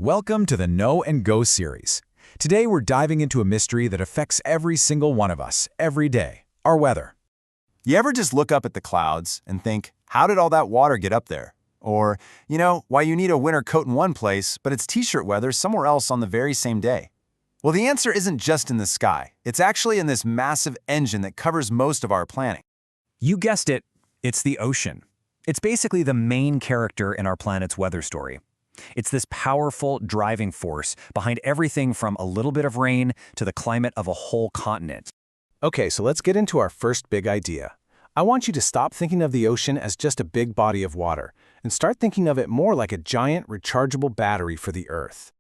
Welcome to the Know and Go series. Today we're diving into a mystery that affects every single one of us, every day, our weather. You ever just look up at the clouds and think, how did all that water get up there? Or, why you need a winter coat in one place, but it's t-shirt weather somewhere else on the very same day? Well, the answer isn't just in the sky. It's actually in this massive engine that covers most of our planet. You guessed it, it's the ocean. It's basically the main character in our planet's weather story. It's this powerful driving force behind everything from a little bit of rain to the climate of a whole continent. Okay, so let's get into our first big idea. I want you to stop thinking of the ocean as just a big body of water and start thinking of it more like a giant rechargeable battery for the Earth.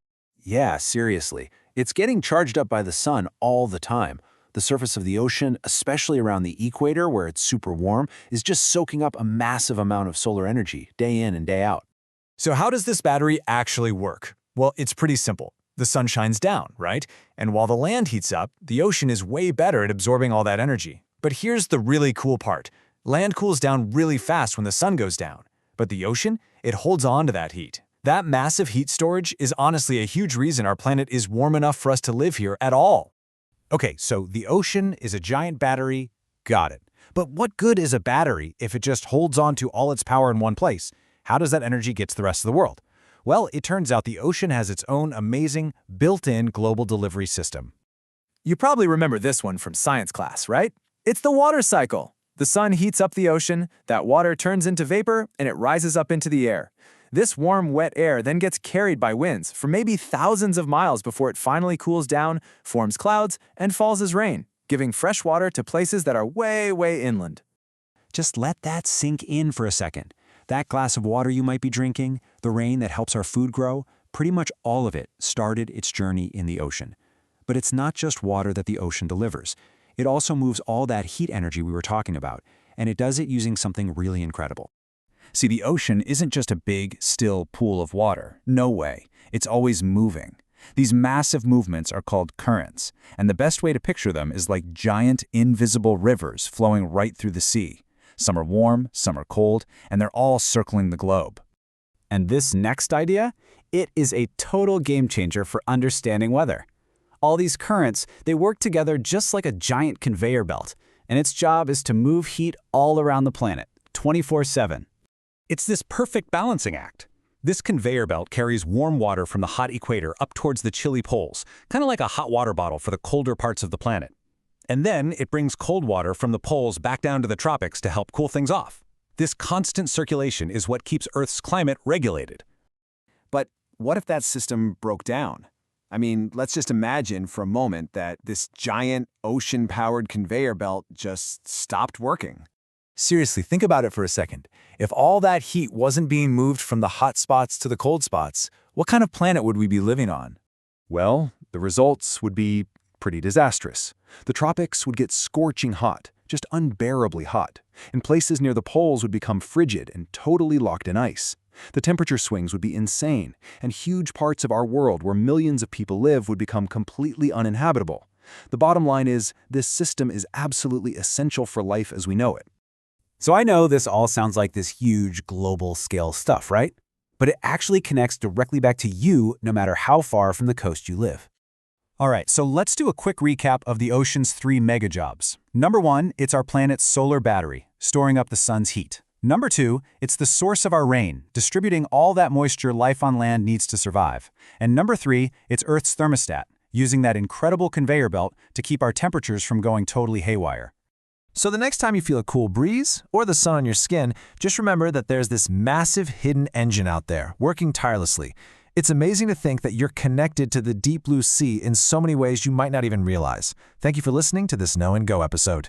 Yeah, seriously. It's getting charged up by the sun all the time. The surface of the ocean, especially around the equator where it's super warm, is just soaking up a massive amount of solar energy day in and day out. So how does this battery actually work? Well, it's pretty simple. The sun shines down, right? And while the land heats up, the ocean is way better at absorbing all that energy. But here's the really cool part. Land cools down really fast when the sun goes down. But the ocean, it holds on to that heat. That massive heat storage is honestly a huge reason our planet is warm enough for us to live here at all. Okay, so the ocean is a giant battery, got it. But what good is a battery if it just holds on to all its power in one place? How does that energy get to the rest of the world? Well, it turns out the ocean has its own amazing, built-in global delivery system. You probably remember this one from science class, right? It's the water cycle. The sun heats up the ocean, that water turns into vapor, and it rises up into the air. This warm, wet air then gets carried by winds for maybe thousands of miles before it finally cools down, forms clouds, and falls as rain, giving fresh water to places that are way, way inland. Just let that sink in for a second. That glass of water you might be drinking, the rain that helps our food grow, pretty much all of it started its journey in the ocean. But it's not just water that the ocean delivers. It also moves all that heat energy we were talking about, and it does it using something really incredible. See, the ocean isn't just a big, still pool of water. No way. It's always moving. These massive movements are called currents, and the best way to picture them is like giant, invisible rivers flowing right through the sea. Some are warm, some are cold, and they're all circling the globe. And this next idea? It is a total game changer for understanding weather. All these currents, they work together just like a giant conveyor belt, and its job is to move heat all around the planet, 24/7. It's this perfect balancing act. This conveyor belt carries warm water from the hot equator up towards the chilly poles, kind of like a hot water bottle for the colder parts of the planet. And then it brings cold water from the poles back down to the tropics to help cool things off. This constant circulation is what keeps Earth's climate regulated. But what if that system broke down? I mean, let's just imagine for a moment that this giant ocean-powered conveyor belt just stopped working. Seriously, think about it for a second. If all that heat wasn't being moved from the hot spots to the cold spots, what kind of planet would we be living on? Well, the results would be pretty disastrous. The tropics would get scorching hot, just unbearably hot, and places near the poles would become frigid and totally locked in ice. The temperature swings would be insane, and huge parts of our world where millions of people live would become completely uninhabitable. The bottom line is, this system is absolutely essential for life as we know it. So I know this all sounds like this huge global scale stuff, right? But it actually connects directly back to you no matter how far from the coast you live. All right, so let's do a quick recap of the ocean's 3 mega jobs. Number 1, it's our planet's solar battery, storing up the sun's heat. Number 2, it's the source of our rain, distributing all that moisture life on land needs to survive. And number 3, it's Earth's thermostat, using that incredible conveyor belt to keep our temperatures from going totally haywire. So the next time you feel a cool breeze or the sun on your skin, just remember that there's this massive hidden engine out there, working tirelessly. It's amazing to think that you're connected to the deep blue sea in so many ways you might not even realize. Thank you for listening to this Know and Go episode.